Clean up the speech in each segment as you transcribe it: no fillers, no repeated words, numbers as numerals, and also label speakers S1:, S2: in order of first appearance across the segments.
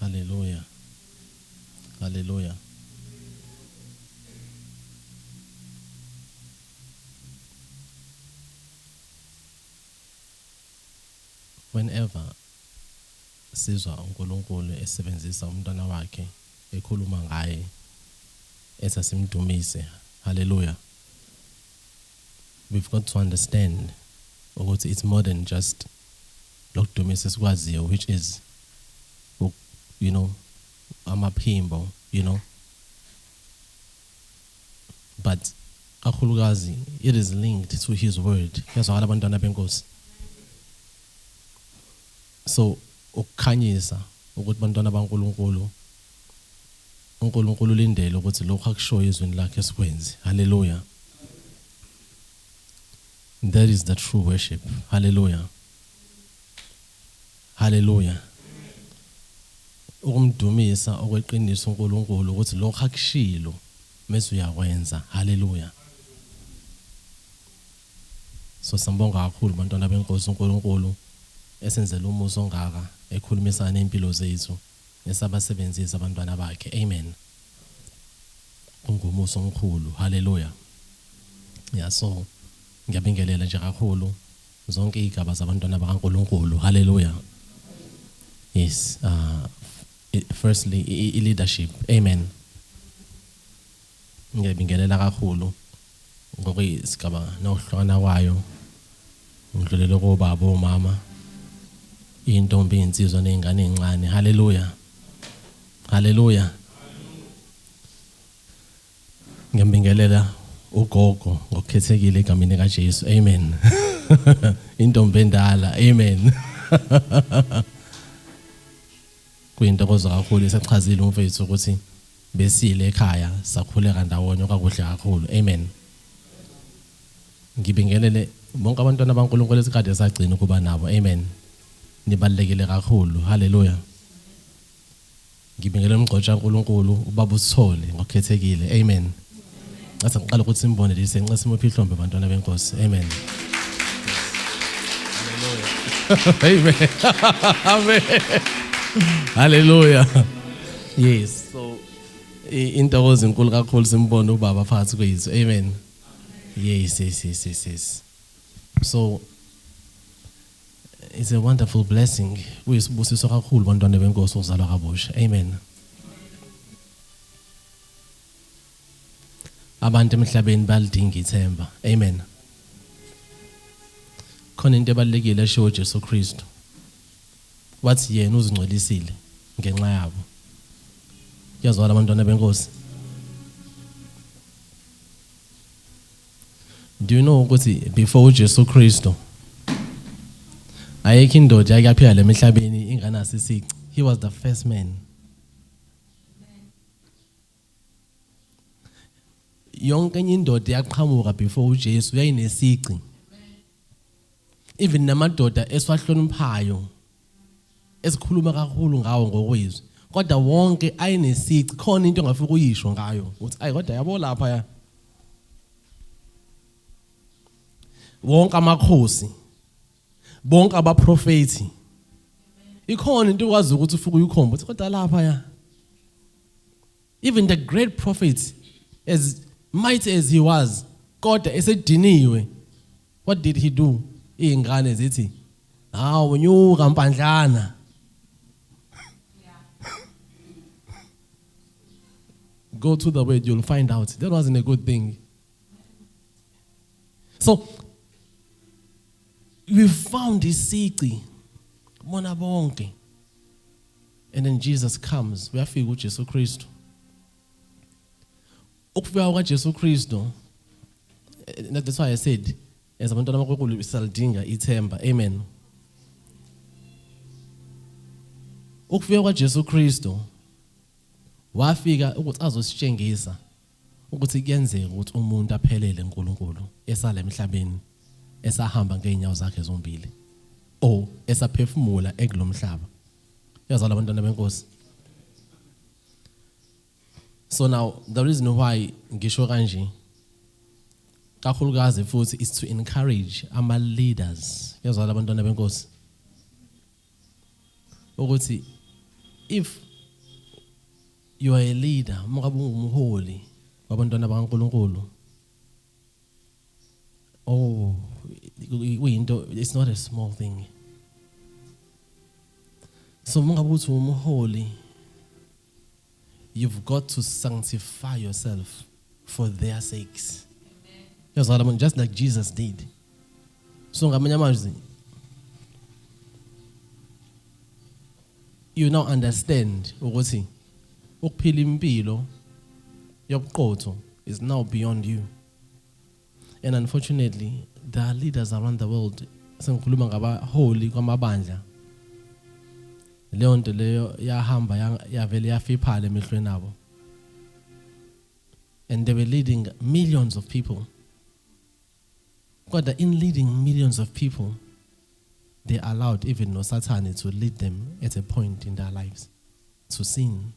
S1: Hallelujah. Hallelujah. Whenever sizwa uNkulunkulu esebenzisa umntwana wakhe ekhuluma ngaye esasimdumise, hallelujah, we've got to understand ukuthi it's more than just lokudumisa esikwaziyo, which is, you know, amaphimbo, you know, but kakhulukazi it is linked to his word. Yazwakala abantwana benkosi. So ukukhanyisa ukuthi bantwana baNkulunkulu, uNkulunkulu ulindele ukuthi lokho akushoyo izweni lakhe sikwenze. Hallelujah. That is the true worship. Hallelujah. Hallelujah. Ukumdumisa okweqiniso uNkulunkulu ukuthi lokho akushilo mase uyakwenza. Hallelujah. So sambonga kakhulu bantwana benkosi uNkulunkulu esenzela umuso ongaka ekhulumisana impilo zethu nesabasebenzisa abantwana bakhe. Amen. Ungumuso omkhulu. Hallelujah. Yeah, so ngiyabingelela nje kakhulu zonke igaba zabantwana bakaNkulunkulu. Hallelujah. Yes, firstly leadership. Amen. Ngiyabingelela kakhulu ngokuyisigaba nokuhlona kwayo ngidlulele kubaba umama intombi insizwa nezingane ezincane. Hallelujah. Hallelujah. Ngiyabingelela ugogo ngokukhethekile egameni kaJesu. Amen. Intombi endala. Amen. Kuyintokozo kakhulu esachazile umfethu ukuthi besile ekhaya sakhuleka ndawonye okakuhle kakhulu. Amen. Ngibingelele bonke abantwana baNkulunkulu esikade sagcina kuba nabo. Amen. Nibalekele kakhulu. Hallelujah. Ngibingelela umgcotsha kaNkulunkulu ubaba uSithole ngokukhethekile. Amen. Ase ngiqala ukuthi simbone lise nxa simophihlombe abantwana benkosi. Amen. Hallelujah. Amen. Hallelujah. Yes. So intokozo enkulu kakhulu simbone ubaba phakathi kwethu. Amen. Yes. So it's a wonderful blessing. Uyisibusiso kakhulu bantwana benkosi ukuzalwa kabusha. Amen. Abantu emhlabeni balidinga ithemba. Amen. Khona into ebalekile esho uJesu Kristu. Wathi yena uzingcolisile ngenxa yabo. Yazwala abantwana benkosi. Do you know ukuthi before uJesu Kristu ayekho indoda yakaphila lemhlabeni inganaso isici? He was the first man. Yonke enye indoda yaqhamuka before uJesu yayinesici. Even namadoda eswahloniphayo esikhuluma kakhulu ngawo ngokwezwi, kodwa wonke ayinesici. Khona into ongafika uyisho ngayo uthi ayi kodwa yabo lapha ya. Wonke amakhosi, bonke abaprofeti, ikhona into okwazi ukuthi ufike uyikhomba uthi kodwa lapha ya. Even the great prophet, as mighty as he was, kodwa esediniwe, what did he do? Izingane zithi hawu nyuka mpandlana. Go to the word, you'll find out that wasn't a good thing. So we found this sici bona bonke, and then Jesus comes. We afika uJesu Kristu. Ukufika kwaJesu Kristu, that's why I said as abantwana baNkulunkulu salidinga ithemba. Amen. Ukufika kwaJesu Kristu wafika ukuthi azositshengisa ukuthi kuyenzeka ukuthi umuntu aphelele uNkulunkulu esala emhlabeni esahamba ngeenyawo zakhe zombili o esaphefumula ekulomhlaba. Yazala abantwana benkosi. So now the reason why ngisho kanje kakhulukazi futhi is to encourage ama leaders. Yazala abantwana benkosi ukuthi if you are a leader, uma ngabe ungumholi wabantwana bakaNkulunkulu. Oh, it's not a small thing. So uma ngabe uthi umholi, you've got to sanctify yourself for their sakes. That's what I mean, just like Jesus did. So ngamanye amazwi, you now understand ukuthi ukuphila impilo yobuqotho is now beyond you. And unfortunately, there are leaders around the world, sengikhuluma ngabaholi kwamabandla, leyo nto leyo yahamba yavele yafiphala emehlweni abo. And they were leading millions of people. God, in leading millions of people, they allowed even no Satan to lead them at a point in their lives to sin.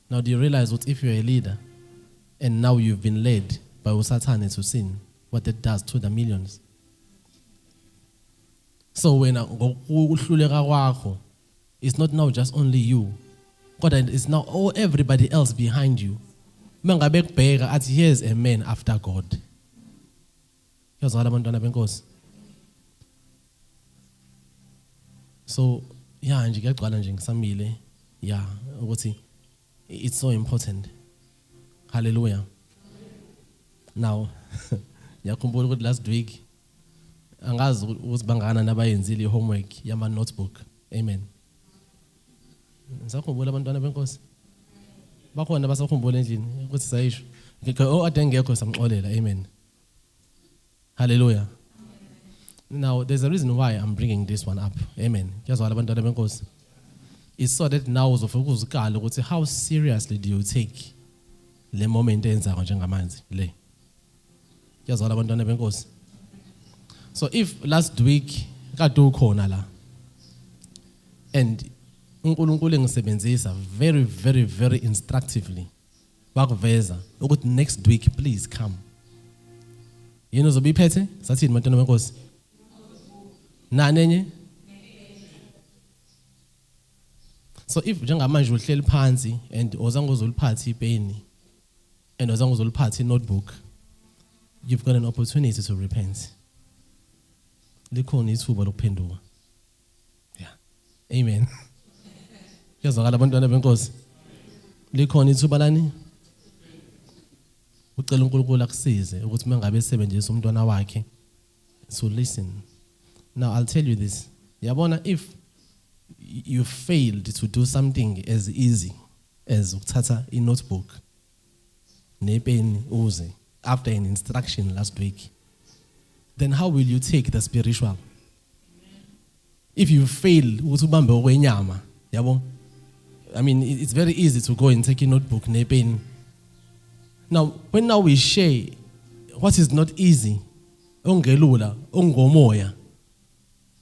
S1: Now, do you realize what if you're a leader and now you've been led by Satan to sin, what that does to the millions? So when it's not now just only you, God, it's now all everybody else behind you. Here's a man after God. So, yeah, it's so important. Hallelujah. Now, last week, angazi ukuthi bangana nabayenzile homework yama notebook. Amen. Ngisakhumbula abantwana benkosi. Bakhona basakhumbula endlini ukuthi sayisho. Oh ade ngekho samxolela. Amen. Hallelujah. Now there's a reason why I'm bringing this one up. Amen. Kuyazwala abantwana benkosi. It's so that now uzofika uzikala ukuthi how seriously do you take le moment eyenzako njengamanzi le. Kuyazwala abantwana benkosi. So if last week kade ukhona la and uNkulunkulu engisebenzisa very very very instructively bakuveza ukuthi next week please come. Yini uzobiphethe? Sathini bantwana benkosi? Nanenye? So if njengamanje uhleli phansi and ozange uzoliphatha ipeni and ozange uzoliphatha notebook, you've got an opportunity to repent. Likhona ithuba lokuphenduka. Yeah. Amen. Yazwakala abantwana benkosi. Likhona ithuba lani? Ucela uNkulunkulu akusize ukuthi mangabe esebenzisa umntwana wakhe to listen. Now I'll tell you this. Yabona, if you failed to do something as easy as ukuthatha notebook nepeni uze after an instruction last week, then how will you take the spiritual? If you fail ukuthi ubambe okwenyama, yabo? I mean, it's very easy to go and take a notebook nepeni. Now, when now we share what is not easy, ongelula, ongomoya,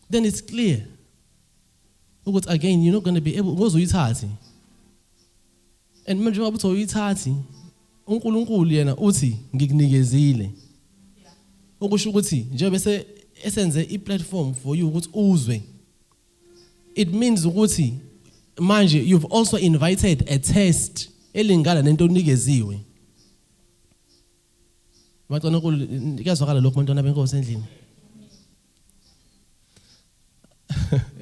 S1: then it's clear. Because again, you're not going to be able to uyithathi. And manje wabuthi uyithathi, uNkulunkulu yena uthi ngikunikezile. Okusho ukuthi nje bese esenze iplatform for you ukuthi uzwe. It means ukuthi manje you've also invited a test elingana nento onikeziwe. Bacona uNkulunkulu kuyazwakala lokho bantwana benkosi endlini.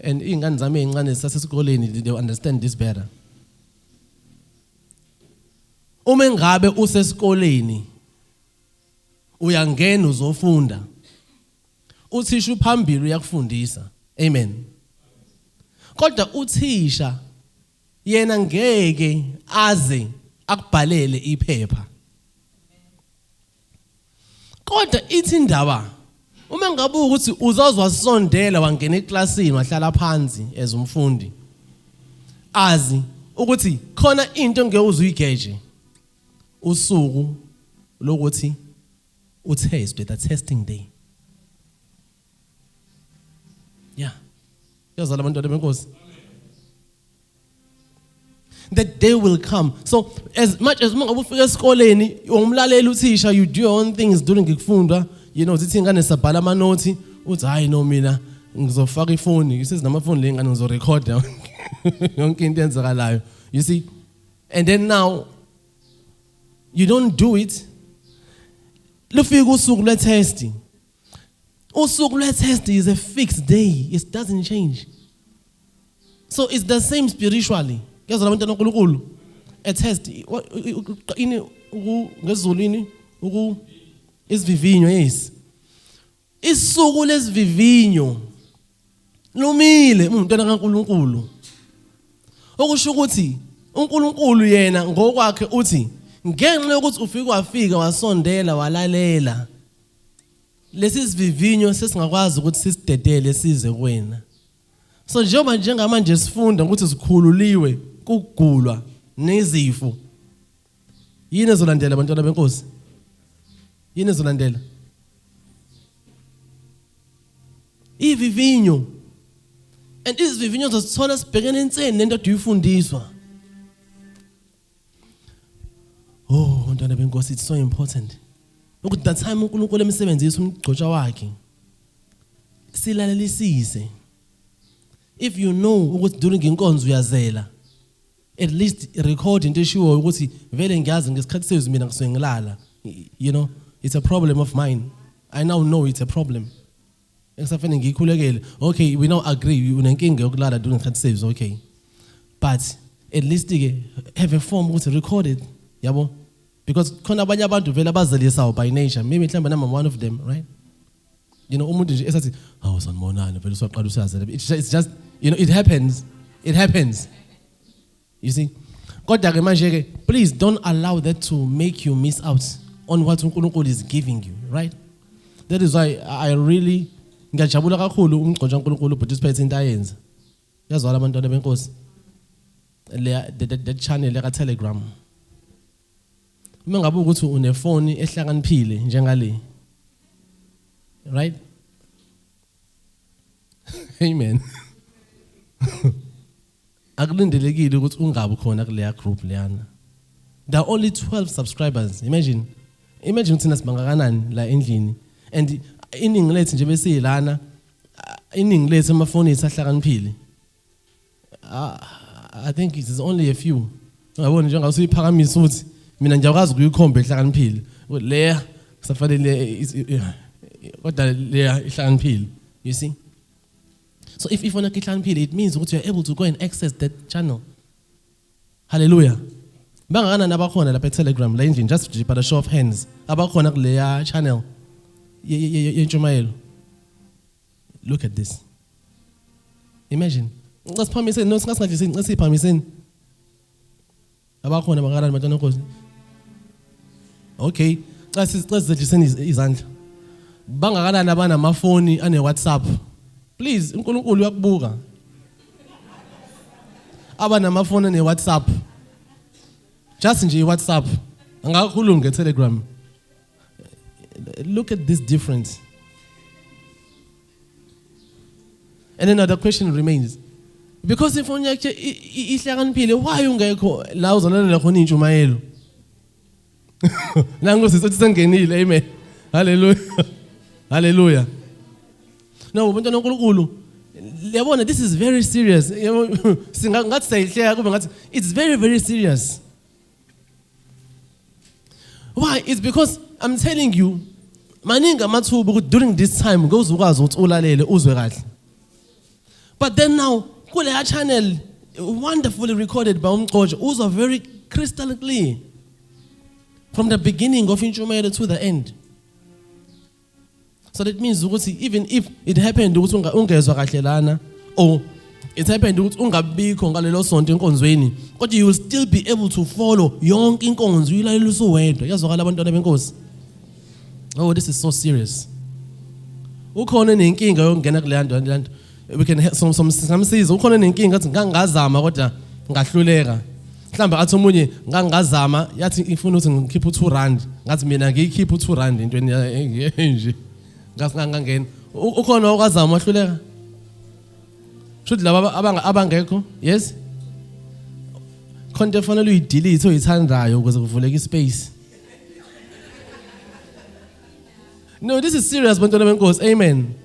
S1: And ingane zami ezincane sasesikoleni, they understand this better. Uma ngabe usesikoleni uyangena uzofunda, uthisha uphambili uyakufundisa. Amen. Kodwa uthisha yena ngeke aze akubhalele iphepha. Kodwa ithi indaba uma ngabe ukuthi uzazwa sondela wangena eklasini wahlala phansi as umfundi, azi ukuthi khona into ngeke uzuyigeje usuku lokuthi utest, the testing day. Yeah. Yazala abantwana benkosi. That day will come. So as much as uma ufika esikoleni umlaleli uthisha, you do your own things during ikufunda, you know, zithi ingane sabhala ama notes, uthi hayi no mina ngizofaka ifoni, isizi namafoni lengane ngizorecorda. Yonke into eyenzakalayo. You see? And then now you don't do it. Lufika usuku lwe-test. Usuku lwe-test is a fixed day. It doesn't change. So it's the same spiritually. Ngezwe labantu noNkulunkulu. A test. Ini ngezulu ini isivivinyo yes. Isuku lesivivinyo lumile umntwana kaNkulunkulu. Okusho ukuthi uNkulunkulu yena ngokwakhe uthi ngenxa yokuthi ufike wafika wasondela walalela lesi sivivinyo sesingakwazi ukuthi sisidedele size kuwena. So njengamanje sifunda ukuthi sikhululiwe kugulwa nezifo. Yini ezolandela abantwana benkosi? Yini ezolandela? Ivivinyo. And izivivinyo zosithola sibhekene inseni nento eduyifundiswa. Oh, bantwana benkosi, it's so important. Ukuthi that time uNkulunkulu emsebenzisa umgcotsha wakhe. Silalelisise. If you know ukuthi during inkonzo uyazela, at least record into eshiwo ukuthi vele ngiyazi ngesikhathi sezwi mina ngisuke ngilala. You know, it's a problem of mine. I now know it's a problem. Eksafene ngikhulekele. Okay, we now agree unenkinga yokulala during isikhathi sezwi, okay. But at least have a form ukuthi record it. Yabo? Because khona abanye abantu vele abazelisayo by nature. Maybe mhlawumbe I'm one of them, right? You know, umuntu nje esathi, "Hawu sanibonana vele usaqala usazela." It's just, you know, it happens. It happens. You see? Kodwa ke manje ke, please don't allow that to make you miss out on what uNkulunkulu is giving you, right? That is why I really ngiyajabula kakhulu umgcotsha uNkulunkulu participate into ayenza. Yazwala abantwana benkosi. The channel ka Telegram. Uma ngabe ukuthi unefoni ehlakaniphile njengale. Right? Amen. Akulindelekile ukuthi ungabe khona kuleya group leyana. There are only 12 subscribers. Imagine thina sibangakanani la endlini. And iningi lethu nje bese lana iningi lethu amafoni esahlakaniphile. I think it is only a few. Ngabona njengoba usuyiphakamisa uthi mina ngiyakwazi ukuyikhomba ehlakaniphile. Leya kusafanele kodwa leya ehlakaniphile. You see? So if on a ehlakaniphile, it means that you are able to go and access that channel. Hallelujah. Bangakana nabakhona lapha Telegram la endlini, just by the show of hands. Abakhona kuleya channel. Yentshumayelo. Look at this. Imagine. Ngasiphamise no singasingadlisini ngasiphamisen. Abakhona bangakana bantwana nkosi. Okay. Xa sizidliseni izandla. Bangakana nabana amafoni ane WhatsApp. Please, uNkulunkulu uyakubuka. Aba namafoni ane WhatsApp. Just nje WhatsApp. Angakhulumi ngeTelegram. Look at this difference. And then the question remains, because if on yakhe ihlakaniphile, why ungekho la uzolalela khona intshumayelo? Nangu sisothi sengenile, amen. Hallelujah. Hallelujah. No, bantwana uNkulunkulu, yabona, this is very serious. Singathi sayihleka kube ngathi it's very, very serious. Why? It's because I'm telling you, maningi amathuba ukuthi during this time goes ukwazi ukuthi ulalele uzwe kahle. But then now, kuleya channel wonderfully recorded by umgcotsha uzwa very crystal clear from the beginning of intshumayelo to the end. So that means ukuthi even if it happened ukuthi ungezwa kahle lana, or it happened ukuthi ungabikho ngalelo sonto enkonzweni, kodwa you will still be able to follow yonke inkonzo uyilalela usuwedwa. Yazwakala abantwana benkosi. Oh, this is so serious. Ukhona nenkinga yokungena kuleya nto. We can somsiza. Ukhona nenkinga athi ngangazama kodwa ngahluleka. Mhlawumbe athi omunye ngangazama yathi ifuna ukuthi ngikhiphe R2. Ngathi mina ngiyikhiphe R2 entweni nje. Ngasingangena. Ukhona okwazama wahluleka. Should laba abangekho? Yes. Konke fanele uyidelete oyithandayo ukuze kuvuleke ispace. No, this is serious, bantwana benkosi. Amen.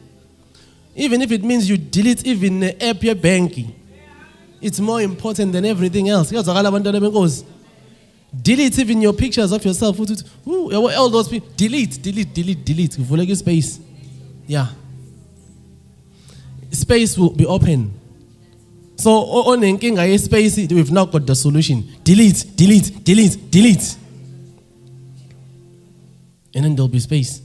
S1: Even if it means you delete even the app your banking. It's more important than everything else. Kuyazwakala abantwana benkosi. Delete even your pictures of yourself. All those people. Delete. Vuleke space. Yeah. Space will be open. So on inkinga space, we've now got the solution. Delete. And then there'll be space.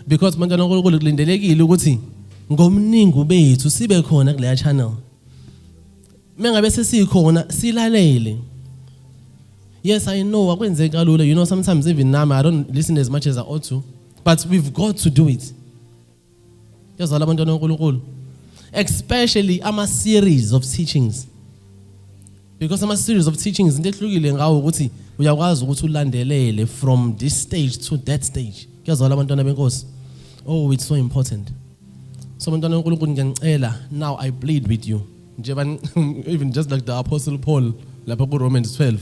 S1: Because bantwana uNkulunkulu kulindelekile ukuthi ngomningi bethu sibe khona kule channel. Mengabe sesikhona silalele. Yes, I know akwenzeka kalula. You know, sometimes even now I don't listen as much as I ought to, but we've got to do it. Yazala abantwana uNkulunkulu. Especially ama series of teachings. Because ama series of teachings into ehlukile ngawo ukuthi uyakwazi ukuthi ulandelele from this stage to that stage. Yazala abantwana benkosi. Oh, it's so important. So bantwana uNkulunkulu ngiyacela, now I plead with you. Even just like the Apostle Paul, lapha ku Romans 12.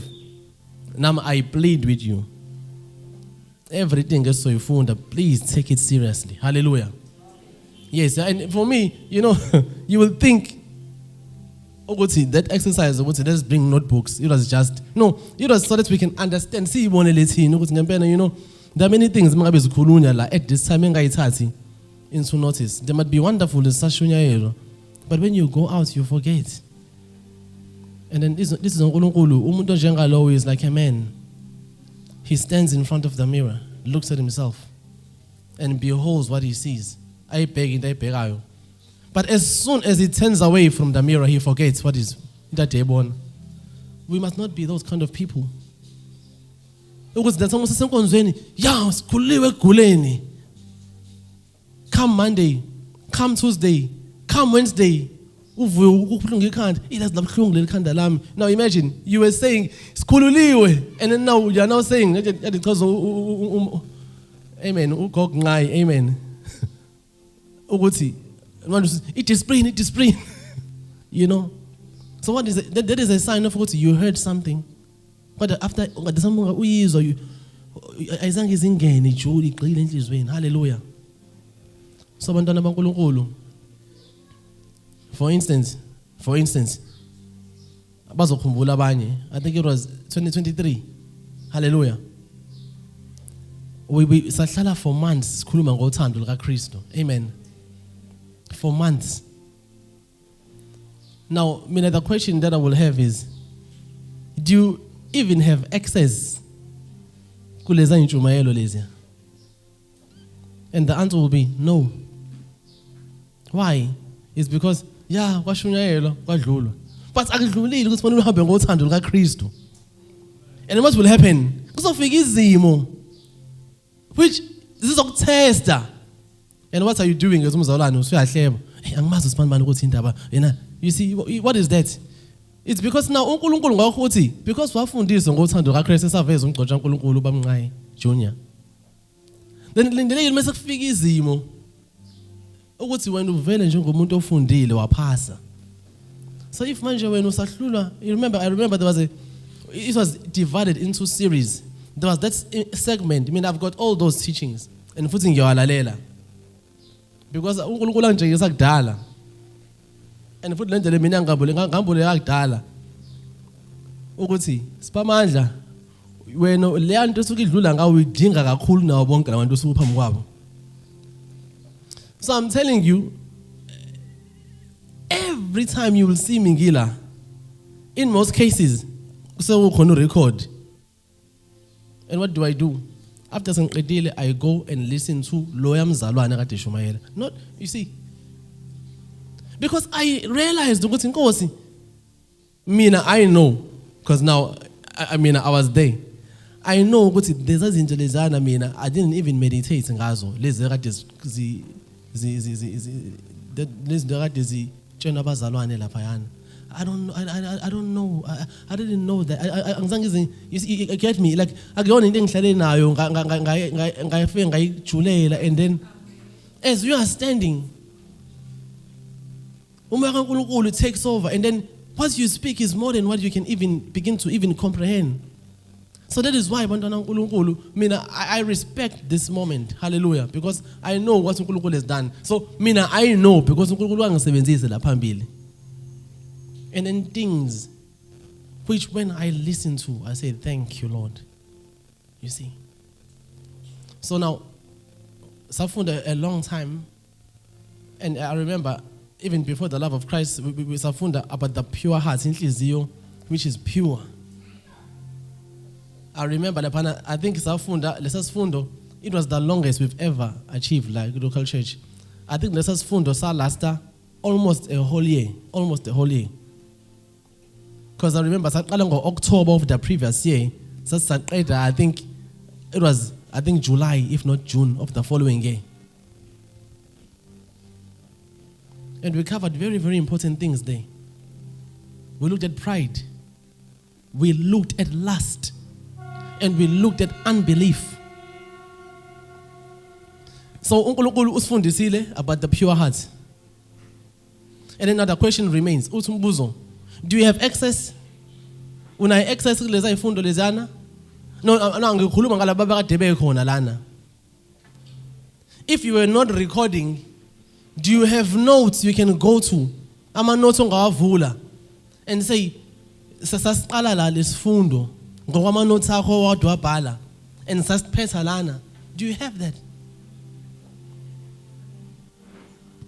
S1: Now I plead with you. Everything is so ifunda, please take it seriously. Hallelujah. Yes, and for me, you know, you will think, that exercise, let's bring notebooks. It was just, no, it was so that we can understand. See, you know, there are many things at this time into notice. They might be wonderful, but when you go out, you forget. And then this is uNkulunkulu. Umuntu njengalo is like a man. He stands in front of the mirror, looks at himself, and beholds what he sees. But as soon as he turns away from the mirror, he forgets what is that day born. We must not be those kind of people. Come Monday, come Tuesday, come Wednesday. Now imagine, you were saying, and then now you are now saying, amen, amen. It is spring. You know. So what is it? That is a sign of what you heard something. But after something or you hallelujah. So bantwana baNkulunkulu. For instance, abazokhumbula abanye. I think it was 2023. Hallelujah. We sahlala for months sikhuluma ngothando lika Kristu. Amen. For months. Now, the question that I will have is, do you even have access kuleza intshumayelo lezi? And the answer will be no. Why? It's because kwashunyayelwa kwadlulwa. But akudlulile ukuthi fanele uhambe ngothando lika Kristu. And what will happen? Kuzofika izimo which zizokutesta. And what are you doing as umzalwane usuyahleba? Angimazi usibani ukuthi indaba yena. You see, what is that? It's because now uNkulunkulu ngakho because wafundisa ngothando kaKristu esaveza umgcotsha uNkulunkulu bamnqayi Junior. Then lindelekile mase kufika izimo ukuthi wena uvele njengomuntu ofundile waphasa. So if manje wena usahlulwa, I remember it was divided into series. There was that segment. I've got all those teachings and futhi ngiyawalalela. Because uNkulunkulu angijekisa kudala. And futhi lendlela mina ngambule yakudala. Ukuthi sipamandla wena le nto esuke idlula ngawe uyidinga kakhulu nawo bonke labantu osuphambi kwabo. So I'm telling you, every time you will see me ngila, in most cases, so we record. And what do? After sengiqedile, I go and listen to loya mzalwane kade shumayela. Not, you see, because I realized ukuthi Nkosi, I know, because now, I was there. I know ukuthi there's izinto lezana I didn't even meditate ngazo. Lezi kade I don't know. I didn't know that. You get me? Like I go on and then as you are standing, it takes over, and then what you speak is more than what you can even begin to comprehend. So that is why I respect this moment. Hallelujah. Because I know what uNkulunkulu has done. So I know because uNkulunkulu angisebenzise la phambili. And then things which when I listen to, I say, thank you, Lord. You see? So now, safunda a long time, and I remember, even before the love of Christ, we safunda about the pure heart, inhliziyo, which is pure. I remember, I think safunda, lesasfundo, it was the longest we've ever achieved, like local church. I think lesasfundo sa lasta almost a whole year. Because I remember, October of the previous year, I think it was, July, if not June, of the following year. And we covered very, very important things there. We looked at pride. We looked at lust. And we looked at unbelief. So, uNkulunkulu usifundisile about the pure heart. And another question remains. Uthumbuzo. Do you have access? Una access kuleza ifundo lezana? No, ngikhuluma ngalabo abakade bekhona lana. If you were not recording, do you have notes you can go to? Ama notes ongawavula and say sasaqala la lesifundo ngokwama notes akho wadwa bhala and sasiphetha lana. Do you have that?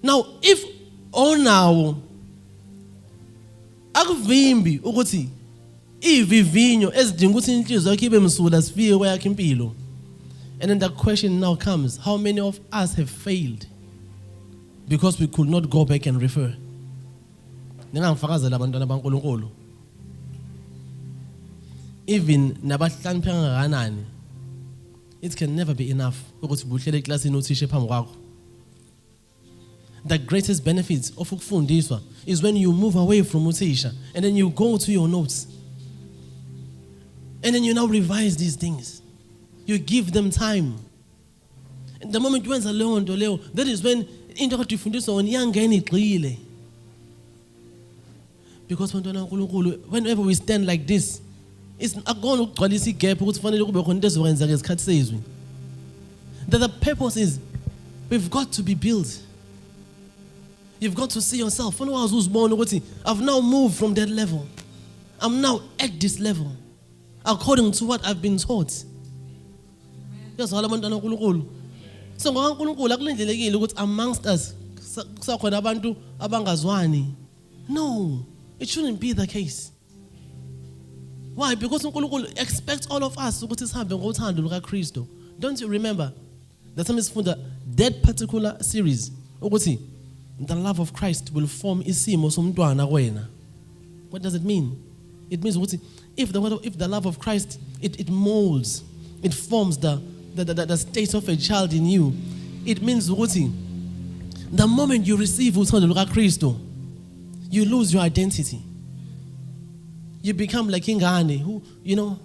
S1: Now, if onawo akuvimbi ukuthi ivivinyo ezidinga ukuthi inhliziyo yakhe ibe msula sifike kweyakhe impilo. And then the question now comes, how many of us have failed because we could not go back and refer? Ningangifakazela abantwana baNkulunkulu. Even nabahlaniphanga kanani, it can never be enough ukuthi buhlele eklasini uthishe phambi kwakho. The greatest benefit of ukufundiswa is when you move away from uthisha and then you go to your notes. And then you now revise these things. You give them time. And the moment you enter Leo, that is when into what you fundiswa on yangeni igcile. Because whenever we stand like this, it's akona ukugcwalisa igap ukuthi fanele kube khona into ezokwenza ngesikhathi sezwi. That the purpose is we've got to be built. You've got to see yourself. I've now moved from that level. I'm now at this level, according to what I've been taught. Yes, so amongst us, no, it shouldn't be the case. Why? Because uNkulunkulu expects all of us ukuthi sihambe ngothando luka Kristo. Don't you remember? The time is for that particular series. Ukuthi the love of Christ will form isimo somntwana wena. What does it mean? It means if the love of Christ it molds, it forms the state of a child in you. It means the moment you receive uthando luka Kristo, you lose your identity. You become like ingane who, you know.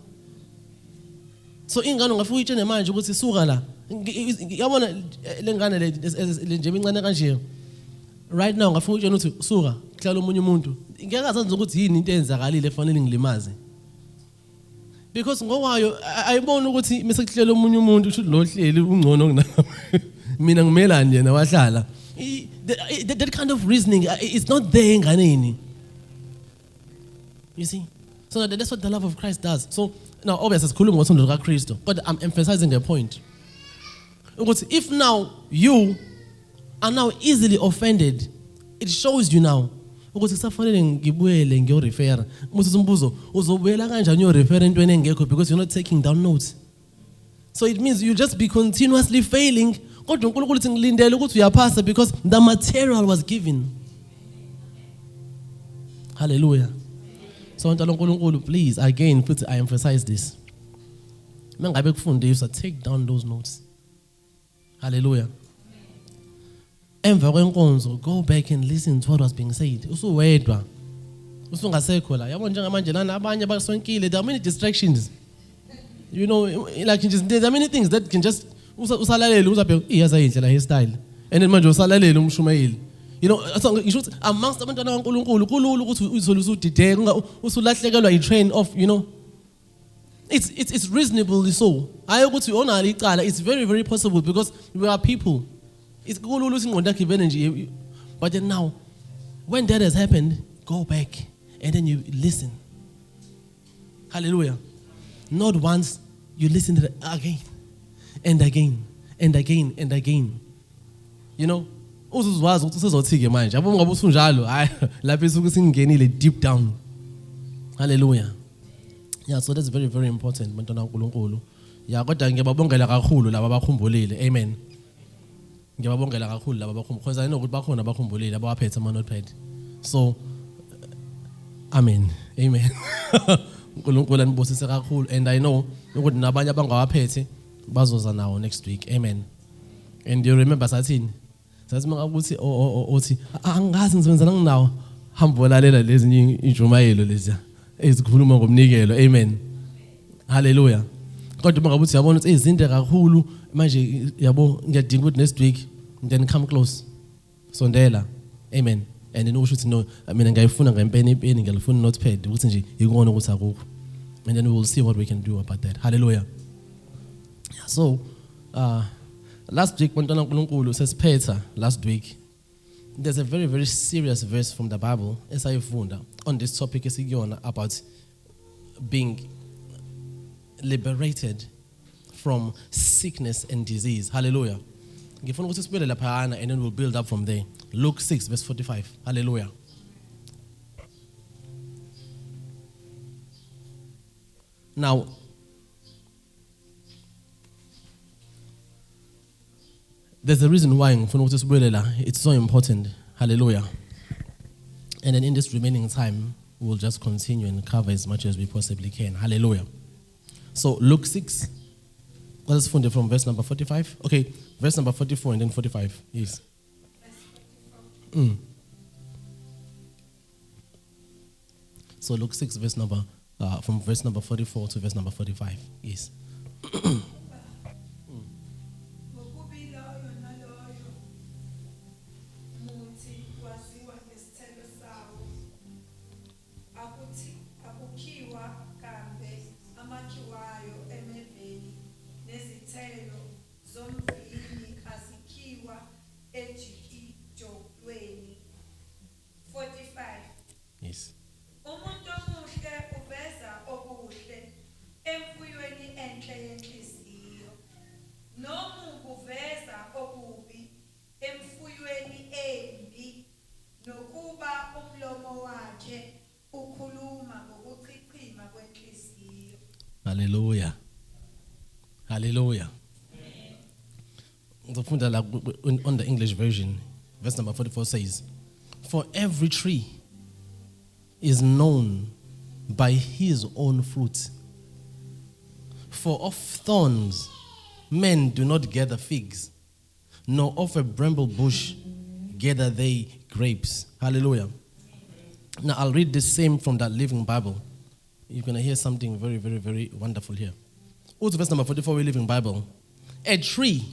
S1: So ingane ngafuna utshene manje ukuthi suka la. Yabona lengane le nje incane kanje. Right now ngafuna utshene uthi suka hlala omunye umuntu. Ngeke azazi ukuthi yini into eyenzakalile efanele ngilimaze. Because ngokwayo ayibona ukuthi mase kuhlela omunye umuntu usho lo hleli ungcono kunami. Mina ngimelani yena wahlala. That kind of reasoning is not there enganeni. You see? So that's what the love of Christ does. So now obviously sikhuluma ngothando luka Kristo, but I'm emphasizing a point. If now you are now easily offended, it shows you now ukuthi kusafanele ngibuyele ngiyorefera. Umuthi umbuzo uzobuyela kanjani uyorefera entweni engekho because you're not taking down notes. So it means you just be continuously failing. Kodwa uNkulunkulu uthi ngilindele ukuthi uyaphasa because the material was given. Hallelujah. So uNkulunkulu, please again I emphasize this. Mangabe kufundiswa, take down those notes. Hallelujah. Emva kwenkonzo, go back and listen to what was being said. Usuwedwa. Usungasekho la. Yabona njengamanje lana abanye basonkile, there are many distractions. You know, like there are many things that can just usalalele uzabhe iyaza indlela hairstyle. And then manje usalalele umshumayeli. You know, so amongst abantwana kaNkulunkulu kulula ukuthi uzolu usudideka usulahlekelwa itrain of, you know. It's reasonably so. Hayi ukuthi onalo icala, it's very very possible because we are people. It's kulula ukuthi ingqondo yakhe ivene nje. But then now when that has happened, go back and then you listen. Hallelujah. Not once, you listen to it again and again and again and again. You know, uzuzwazi ukuthi usezothike manje. Yabo ngabe usunjalo, hayi lapho isuke singenile deep down. Hallelujah. Yeah, so that's very, very important, bantwana uNkulunkulu. Yeah, kodwa ngiyababongela kakhulu laba abakhumbulile. Amen. Ngiyababongela kakhulu laba abakhumbulile because I know ukuthi bakhona abakhumbulile abawaphethe ama notepad. So amen. Amen. uNkulunkulu anibusise kakhulu and I know ukuthi nabanye abangawaphethe bazoza nawo next week. Amen. And you remember sathini? Sathi mangakuthi othi angazi ngizenzana nginawo hamba lalela lezi injumayelo lezi ezikhuluma ngomnikelo. Amen. Hallelujah. Kodwa mangakuthi yabona ukuthi izinde kakhulu manje yabo ngiyadinga ukuthi next week then come close. Sondela. Amen. And then usho ukuthi no mina ngiyifuna ngempeni ngiyalifuna notepad ukuthi nje ikona ukuthi akukho. And then we will see what we can do about that. Hallelujah. So last week bantwana uNkulunkulu sesiphetha last week. There's a very, very serious verse from the Bible esayifunda on this topic esikuyona about being liberated from sickness and disease. Hallelujah. Ngifuna ukuthi sibele lapha and then we'll build up from there. Luke 6 verse 45. Hallelujah. Now, there's a reason why it's so important. Hallelujah. And then in this remaining time, we'll just continue and cover as much as we possibly can. Hallelujah. So Luke 6, let us find it from verse number 45. Okay, verse number 44 and then 45. Yes. So Luke 6, verse number from verse number 44 to verse number 45. Yes. Yes. Hallelujah. Hallelujah. On the English version, verse number 44 says, "For every tree is known by his own fruit. For of thorns men do not gather figs, nor of a bramble bush gather they grapes." Hallelujah. Now I'll read the same from that Living Bible. You're going to hear something very, very, very wonderful here. Also, verse number 44, we Living Bible. A tree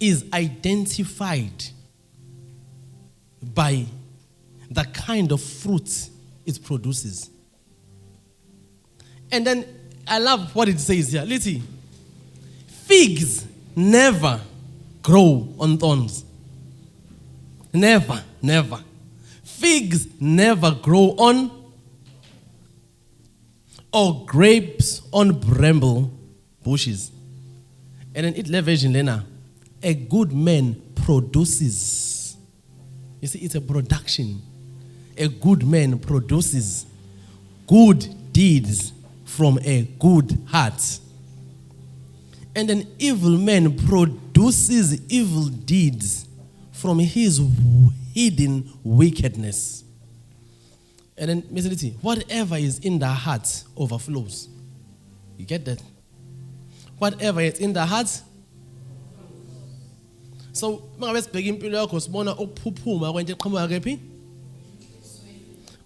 S1: is identified by the kind of fruit it produces. And then I love what it says here. Let's see. Figs never grow on thorns. Never, never. Figs never grow on, or grapes on bramble bushes. And then it version Lena, a good man produces. You see, it's a production. A good man produces good deeds from a good heart. And an evil man produces evil deeds from his hidden wickedness. And then, Mr. whatever is in the heart overflows. You get that? Whatever is in the heart. So,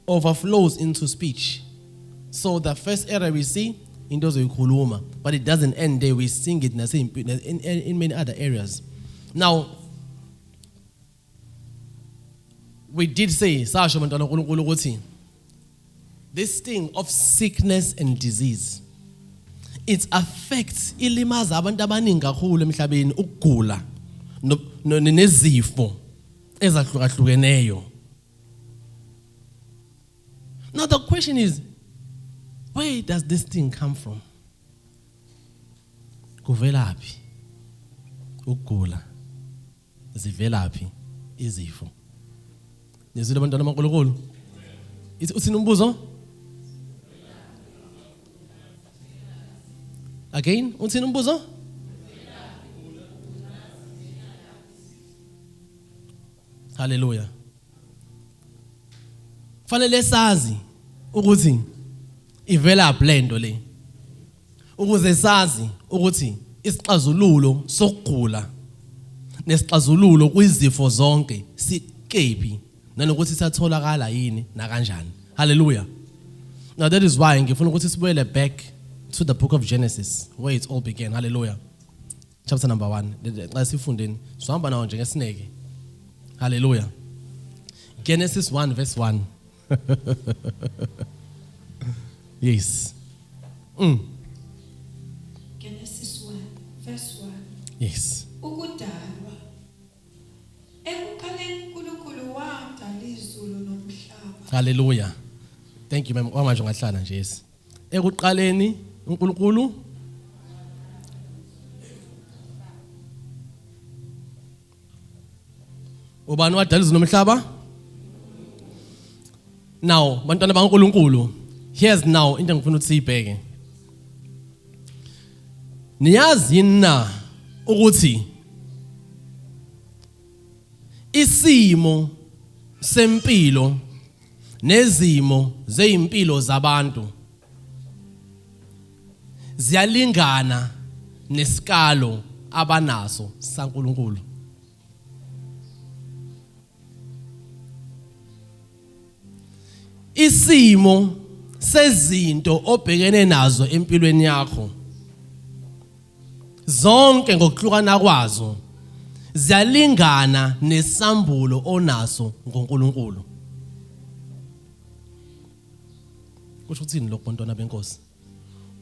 S1: overflows into speech. So the first area we see in those kuluma, but it doesn't end there. We sing it in many other areas. Now, we did say this thing of sickness and disease, it affects ilimaza abantu abaningi kakhulu emhlabeni ukugula nezifo ezahlukahlukeneyo. Now question is, where does this thing come from? Kuvelaphi ukugula, zivelaphi izifo. Nizile abantwana bakaNkulunkulu? Uthini umbuzo? Again, uthini umbuzo? Hallelujah. Fanele sazi ukuthi ivela blendo le. Ukuze sazi ukuthi isixazululo sokugula nesixazululo kwizifo zonke sikephi nanokuthi sitholakala yini na kanjani. Hallelujah. Now that is why ngifuna ukuthi sibuyele back to the book of Genesis where it all began. Hallelujah. Chapter number 1. Xa sifundeni sihamba nawo njengesineke. Hallelujah. Genesis 1 verse 1. Yes.
S2: Genesis 1 verse 1.
S1: Yes.
S2: Ukudalwa. Ekuqaleni uNkulunkulu wadala izulu nomhlaba.
S1: Hallelujah. Thank you, ma'am. Manje ngahlala nje yes. Ekuqaleni uNkulunkulu ubani wadala izulu nomhlaba? Now, bantwana bakaNkulunkulu, here's now into engifuna ukuthi siyibheke. Niyazi na ukuthi isimo sempilo nezimo zezimpilo zabantu ziyalingana nesikalo abanaso saNkulunkulu? Isimo sezinto obhekene nazo empilweni yakho zonke ngokuhlukana kwazo ziyalingana nesambulo onaso ngoNkulunkulu. Kusho ukuthini lokho bantwana benkosi?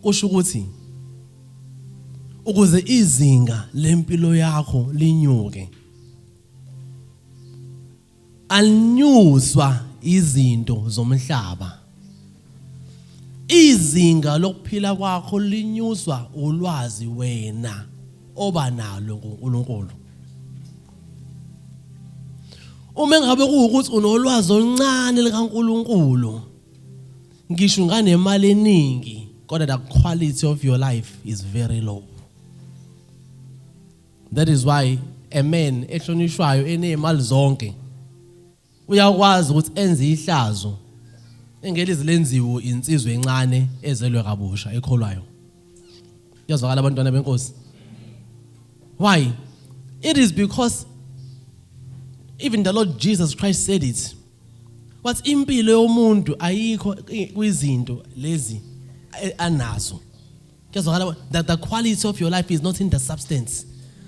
S1: Kusho ukuthi ukuze izinga lempilo yakho linyuke alinyuswa izinto zomhlaba. Izinga lokuphila kwakho linyuswa ulwazi wena oba nalo ngoNkulunkulu. Uma ngabe kuwukuthi unolwazi oluncane likaNkulunkulu, ngisho nganemali eningi, kodwa the quality of your life is very low. That is why a man ehlonishwayo enezimali zonke uyakwazi ukuthi enze ihlazo engelizi lenziwe insizwe encane ezelwe kabusha ekholwayo. Yazwakala abantwana benkosi? Why? It is because even the Lord Jesus Christ said it. What impilo yomuntu ayikho kwizinto lezi anazo. Yazwakala that the quality of your life is not in the substance.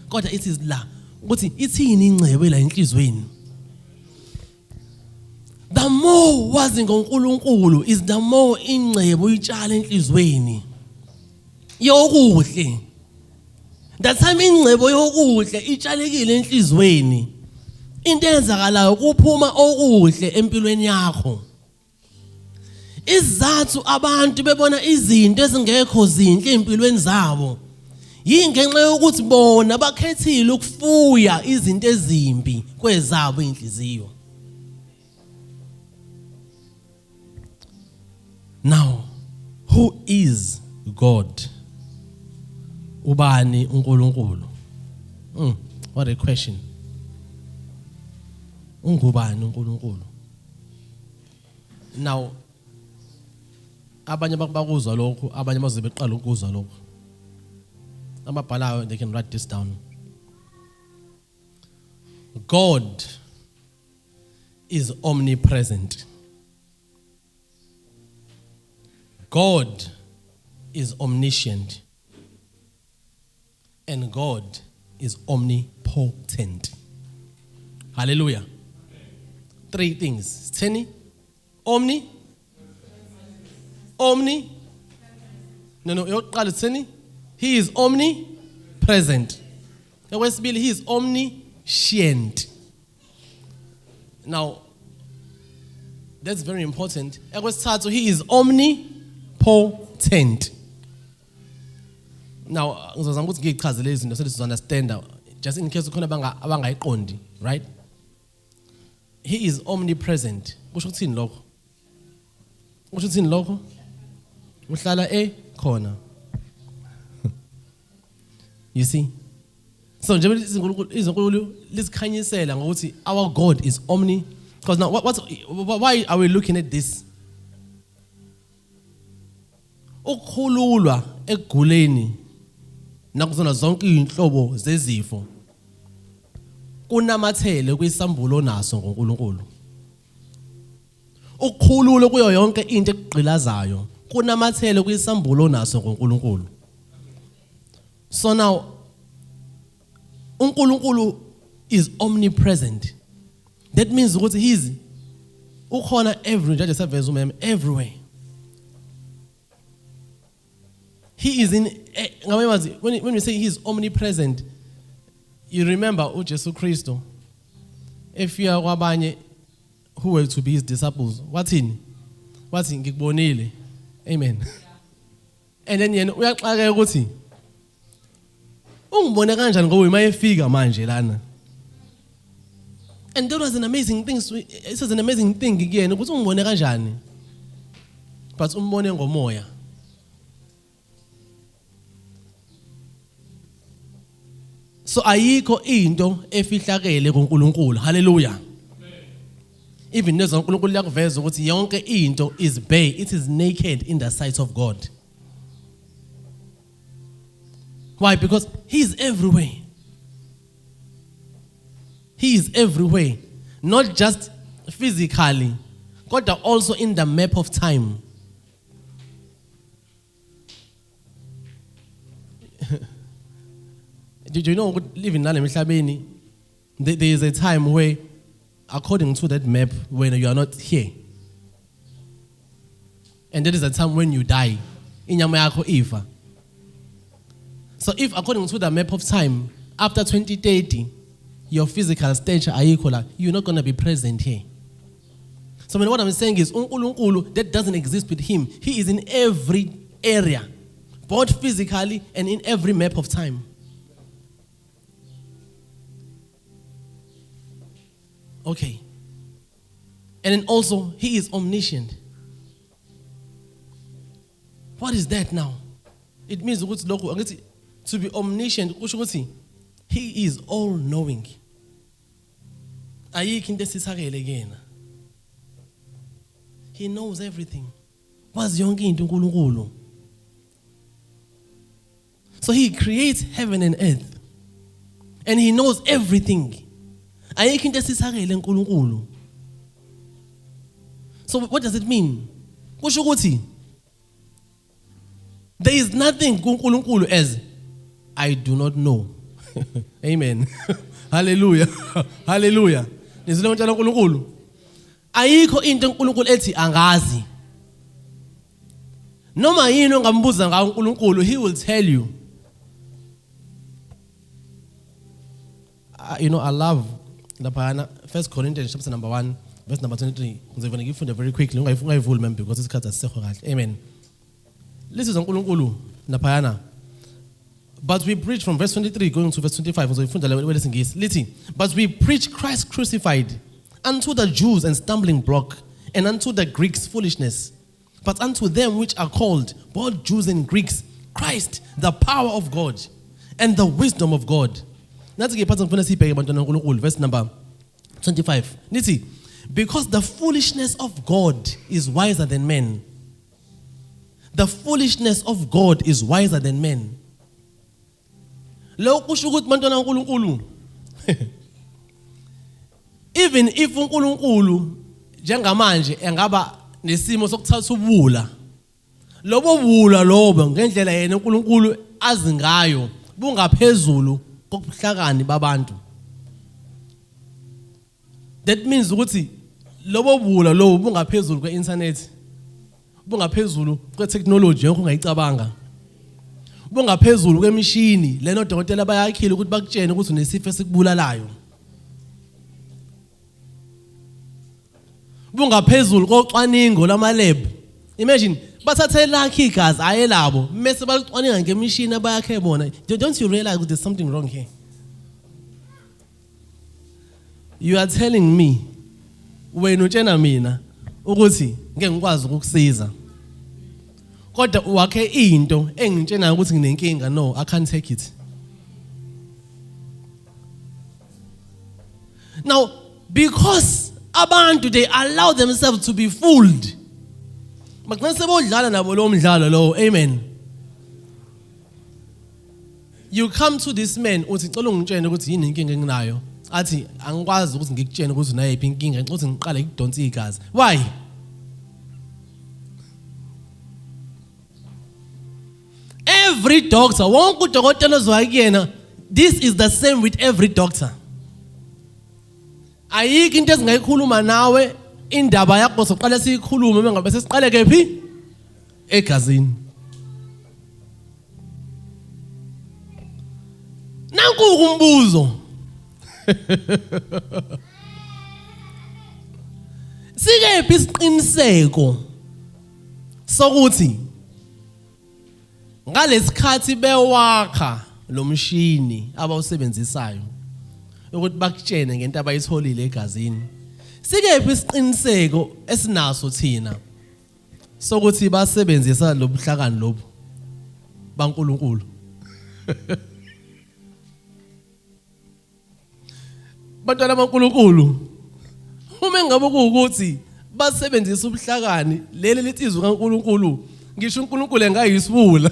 S1: Kodwa it is la ukuthi ithini ingcebo la enhlizweni. The more wazi ngoNkulunkulu is the more ingcebo uyitshala enhlizweni yokuhle. That time ingcebo yokuhle itshalekile enhlizweni, into eyenzakalayo kuphuma okuhle empilweni yakho. Izathu abantu bebona izinto ezingekho zinhle empilweni zabo yingenxa yokuthi bona bakhethile ukufuya izinto ezimbi kwezabo inhliziyo. Now, who is God? Ubani uNkulunkulu? What a question. Ungubani uNkulunkulu? Now, abanye bakuzwa lokho, abanye bazobe beqala ukuzwa lokho. Ababhalayo, they can write this down. God is omnipresent. God is omniscient. And God is omnipotent. Hallelujah. Three things. Teni, omni. No, teni. He is omnipresent. He is omniscient. Now, That's very important. Ekwesithathu, he is omnipotent. Now, ngizozama ukuthi ngiyichaze lezi zinto so that you understand, just in case ukhona abangayiqondi, right? He is omnipresent. Kusho ukuthini lokho? Kusho ukuthini lokho? Uhlala khona. You see? So nje izinkulunkulu lisikhanyisela ngokuthi our God is omni. Because now why are we looking at this? Ukukhululwa ekuguleni nakuzona zonke izinhlobo zezifo kunamathele kwisambulo onaso ngoNkulunkulu. Ukukhululwa kuyo yonke into ekugqilazayo kunamathele kwisambulo onaso ngoNkulunkulu. So now uNkulunkulu is omnipresent. That means ukuthi he's ukhona everywhere, just saveza umeme everywhere. He is in when we say he is omnipresent, you remember uJesu Kristu. If you are kwabanye who were to be his disciples, wathini ngikubonile. Amen. And then yena uyaxaka ukuthi ungibone kanjani ngoba mayefika manje lana. And that was an amazing thing. It was an amazing thing again. Ukuthi ungibone kanjani. But umbone ngomoya. So ayikho into efihlakele kuNkulunkulu. Hallelujah. Even though uNkulunkulu yakuveza ukuthi yonke into is bare, it is naked in the sight of God. Why? Because he is everywhere. He is everywhere. Not just physically, but also in the map of time. Did you know living in Emhlabeni, there is a time where, according to that map, when you are not here, and there is a time when you die. Inyama yakho ifa. So if according to the map of time, after 2030, your physical stature ayikho, you're not going to be present here. So what I'm saying is, uNkulunkulu, that doesn't exist with him. He is in every area, both physically and in every map of time. Okay. And then also, he is omniscient. What is that now? It means to be omniscient, he is all-knowing. He knows everything. So he creates heaven and earth. And he knows everything. So what does it mean? There is nothing kuNkulunkulu as I do not know. Amen. Hallelujah. Hallelujah. Nizilontshala uNkulunkulu. Ayikho into uNkulunkulu ethi angazi. Noma yini ongambuza ngawo uNkulunkulu, he will tell you. I love lapha 1 Corinthians chapter number 1 verse number 23. Ngizovela ngifunde very quickly ungayivuli mem because isikhathi asisekho kahle. Amen. Listen to uNkulunkulu lapha. But we preach from verse 23 going to verse 25. But we preach Christ crucified, unto the Jews and stumbling block, and unto the Greeks foolishness. But unto them which are called, both Jews and Greeks, Christ, the power of God, and the wisdom of God. Verse number 25. Because the foolishness of God is wiser than men. The foolishness of God is wiser than men. Even if uNkulunkulu njengamanje engaba nesimo sokuthatha ubula, lobo bula lobo ngendlela yena uNkulunkulu azingayo bungaphezulu kokuhlakani babantu. That means ukuthi lobo bula lobo bungaphezulu kwe-internet, bungaphezulu kwe-technology yonke ungayicabanga, bungaphezulu kwemishini leno dokotela bayakhile ukuthi bakutshene ukuthi unesifo esikubulalayo. bungaphezulu kocwaningo lama-lab. Imagine, bathathe lakhe igazi aye labo, mase balicwaninga ngemishini abayakhe bona. Don't you realize there's something wrong here? You are telling me, wena utshena mina ukuthi ngeke ngikwazi ukukusiza. Kodwa wakhe into engitshena ukuthi nginenkinga. No, I can't take it. Now, because abantu they allow themselves to be fooled. Makunase bodlala nabo lo mdlalo lo. Amen. You come to this man uthi cela ungitshene ukuthi yini inkinga enginayo. Athi angikwazi ukuthi ngikutshene ukuthi unayiphi inkinga ukuthi ngiqale ngidonsa igazi. Why? Every doctor, wonke udokotela ozwakuyena, this is the same with every doctor. Ayikho into esingayikhuluma nawe indaba yakho soqala siyikhulume mengabe sesiqale kephi egazini. Nanku umbuzo. Sikephi isiqiniseko sokuthi ngalesikhathi bewakha lo mshini abawusebenzisayo ukuthi bakutshene ngento abayitholile egazini. Sikephi isiqiniseko esinaso thina sokuthi basebenzisa lobuhlakani lobu baNkulunkulu? Bantwana baNkulunkulu, uma ngabe kuwukuthi basebenzisa ubuhlakani leli litizwe kaNkulunkulu, ngisho uNkulunkulu engayisibula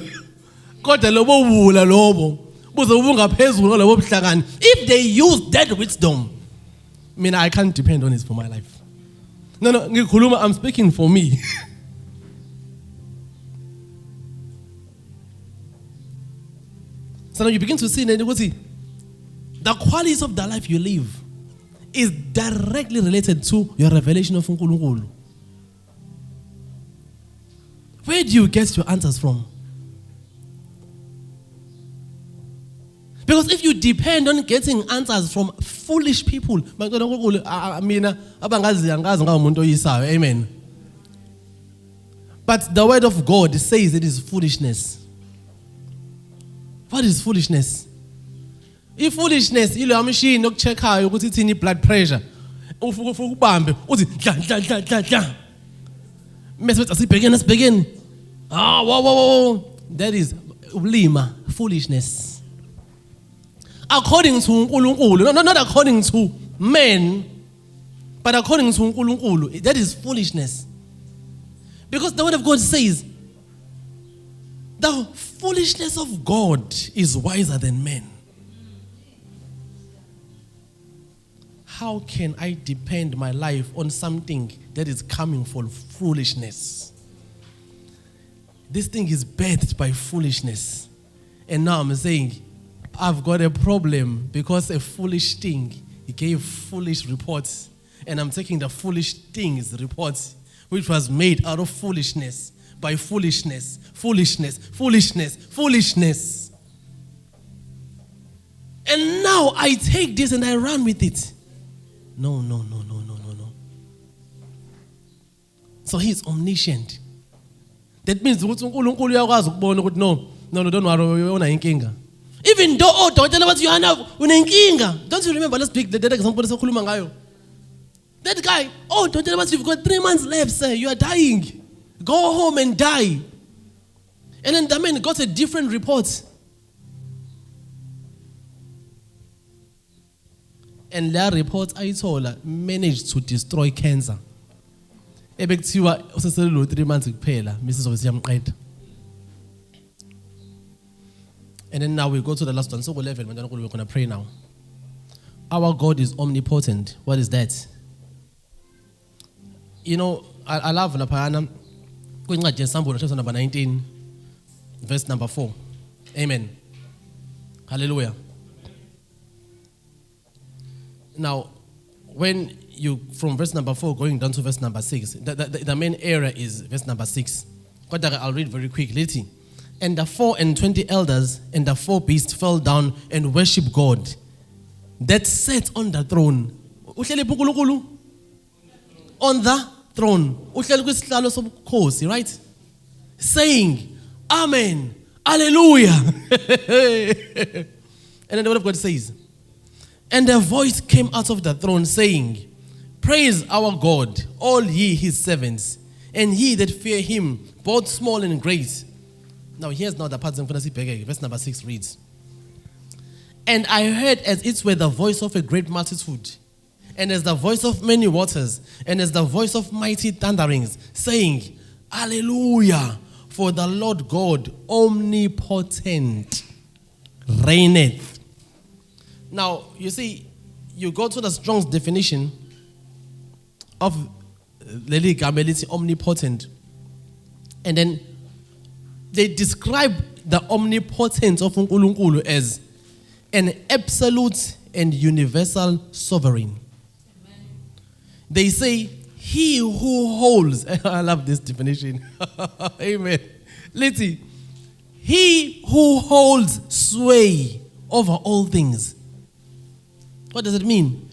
S1: kodwa lobo bula lobo buze ubungaphezulu lobo buhlakani. If they use that wisdom, I can't depend on it for my life. No, ngikhuluma, I'm speaking for me. So now you begin to see the qualities of the life you live is directly related to your revelation of uNkulunkulu. Where do you get your answers from? Because if you depend on getting answers from foolish people, amen. But the word of God says it is foolishness. What is foolishness? If foolishness, you know, machine no check how you put it in your blood pressure. Let's begin. Whoa. That is lima, foolishness. According to uNkulunkulu, not according to men, but according to uNkulunkulu, that is foolishness. Because the word of God says, the foolishness of God is wiser than men. How can I depend my life on something that is coming from foolishness? This thing is birthed by foolishness. And now I'm saying, I've got a problem because a foolish thing, he gave foolish reports. And I'm taking the foolish thing's reports, which was made out of foolishness, by foolishness. And now I take this and I run with it. No. So he's omniscient. That means no, don't worry. Even though don't you remember? Let's pick that example. That guy, don't tell us you've got 3 months left, sir. You are dying. Go home and die. And then the man got a different report. And that report, I told her, managed to destroy cancer. Ebekuthiwa useselo 3 months kuphela, Mrs. Owesiyamqeda. And then now we go to the last one. So we're going to pray now. Our God is omnipotent. What is that? You know, I love Napayana. Going to Psalm number 19, verse number 4. Amen. Hallelujah. Now, when you, from verse number 4 going down to verse number 6, the main area is verse number 6. I'll read very quickly. And the 24 elders and the 4 beasts fell down and worshiped God that sat on the throne. on the throne. Uhleli kwisihlalo sobukhosi, right? Saying, Amen, Hallelujah. And then the word of God says, and a voice came out of the throne saying, praise our God, all ye his servants, and ye that fear him, both small and great. Now here's now the part in verse number 6 reads, and I heard as it were the voice of a great multitude, and as the voice of many waters, and as the voice of mighty thunderings, saying, Hallelujah, for the Lord God omnipotent reigneth. Now, you see, you go to the Strong's definition of leli gama elithi omnipotent, and then they describe the omnipotence of uNkulunkulu as an absolute and universal sovereign. Amen. They say, he who holds, I love this definition. Amen. Let's see. He who holds sway over all things. What does it mean?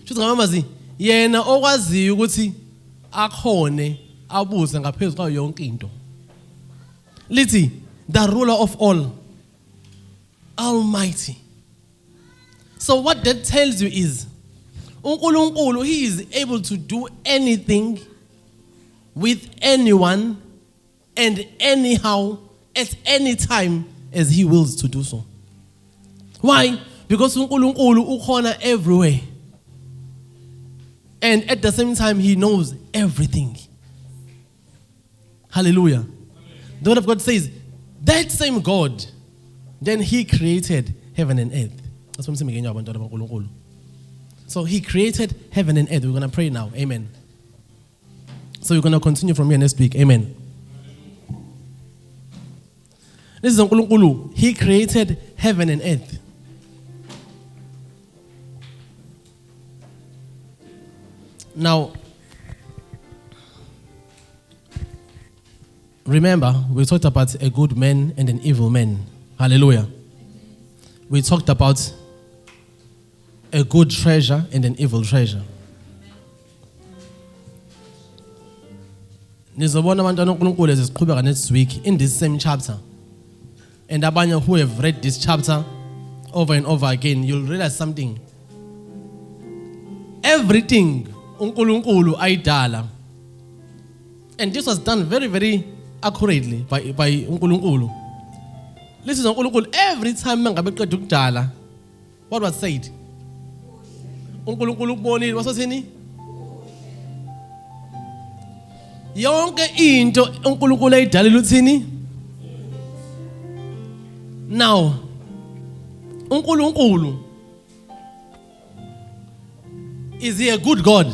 S1: Yena okwaziyo ukuthi akhone abuse ngaphezu kwayo yonke into. Lithi, the ruler of all, almighty. So what that tells you is, uNkulunkulu, he is able to do anything with anyone and anyhow at any time as he wills to do so. Why? Because uNkulunkulu ukhona everywhere. And at the same time, he knows everything. Hallelujah. Amen. The word of God says, that same God, then he created heaven and earth. That's what I'm saying. So he created heaven and earth. We're going to pray now. Amen. So we're going to continue from here next week. Amen. This is uNkulunkulu. He created heaven and earth. Now, remember, we talked about a good man and an evil man. Hallelujah. We talked about a good treasure and an evil treasure. Nizobona abantwana uNkulunkulu eziqhubeka next week in this same chapter. And abanye who have read this chapter over and over again, you'll realize something. Everything uNkulunkulu ayidala. And this was done very, very accurately by uNkulunkulu. Listen, uNkulunkulu, every time mangabe eqeda ukudala, what was said? uNkulunkulu ukubonile wasothini? Yonke into uNkulunkulu ayidalile uthini? Now, uNkulunkulu, is he a good God?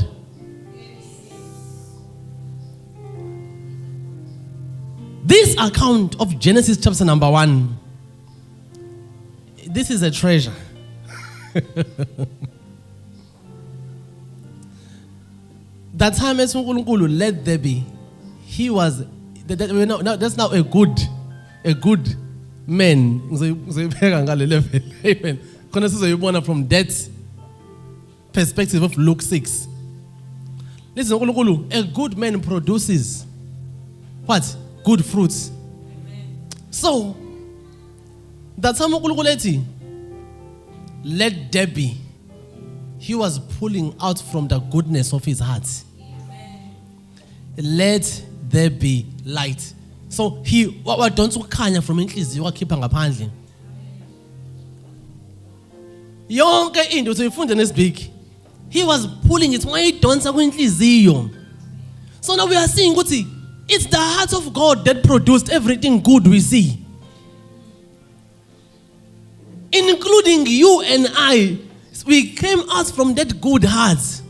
S1: This account of Genesis chapter number 1, this is a treasure. That time as uNkulunkulu let there be, he was, that's now a good man. Amen. From that perspective of Luke 6. Listen, uNkulunkulu, a good man produces what? Good fruits. Amen. So, that time uNkulunkulu let there be, he was pulling out from the goodness of his heart. Amen. Let there be light. So he what don't ukhanya from inhliziyo wakhipha ngaphandle. Yonke into siyifunde nesibhiki. He was pulling it when he donsa kwinhliziyo. So now we are seeing ukuthi it's the heart of God that produced everything good we see. Including you and I. We came out from that good heart.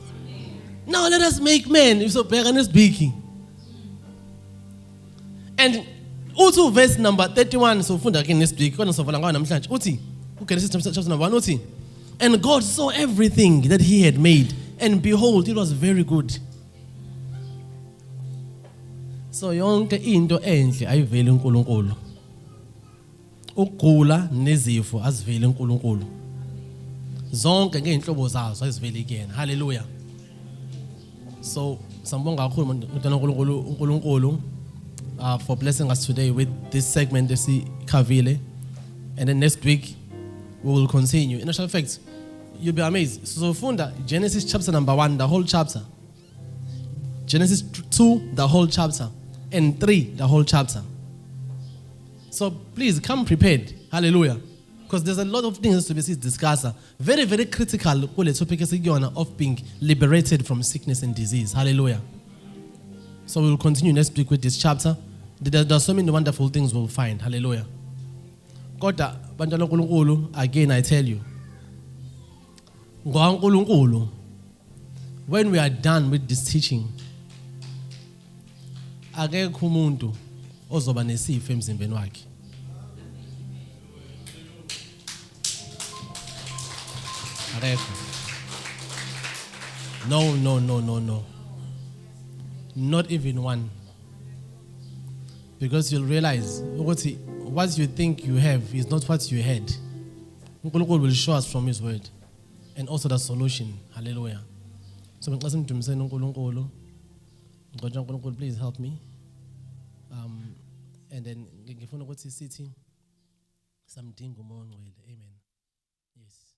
S1: Now let us make men. So speaking. And also verse number 31. So funda again next week. Genesis chapter number 1. And God saw everything that he had made, and behold, it was very good. So yonke into enhle ayiveli uNkulunkulu. Ukugula nezifo aziveli uNkulunkulu. Zonke ngeenhlobo zazo aziveli kuyena. Hallelujah. So Sambonga kakhulu mntwana uNkulunkulu for blessing us today with this segment esikhavile. And then next week we will continue. In actual fact, you'll be amazed. So funda Genesis chapter number 1, the whole chapter. Genesis 2, the whole chapter. And 3, the whole chapter. So please come prepared. Hallelujah. Because there's a lot of things to be discussed. Very, very critical topic of being liberated from sickness and disease. Hallelujah. So we'll continue next week with this chapter. There's so many wonderful things we'll find. Hallelujah. Kodwa bantwana uNkulunkulu, again I tell you, ngoNkulunkulu, when we are done with this teaching, akekho umuntu ozoba nesifo emzimbeni wakhe. No. Not even one. Because you'll realize what you think you have is not what you had. uNkulunkulu will show us from His word. And also the solution. Hallelujah. So uNkulunkulu, please help me. And then ngifuna ukuthi sithi samdinga umoya ongcwele. Amen. Yes.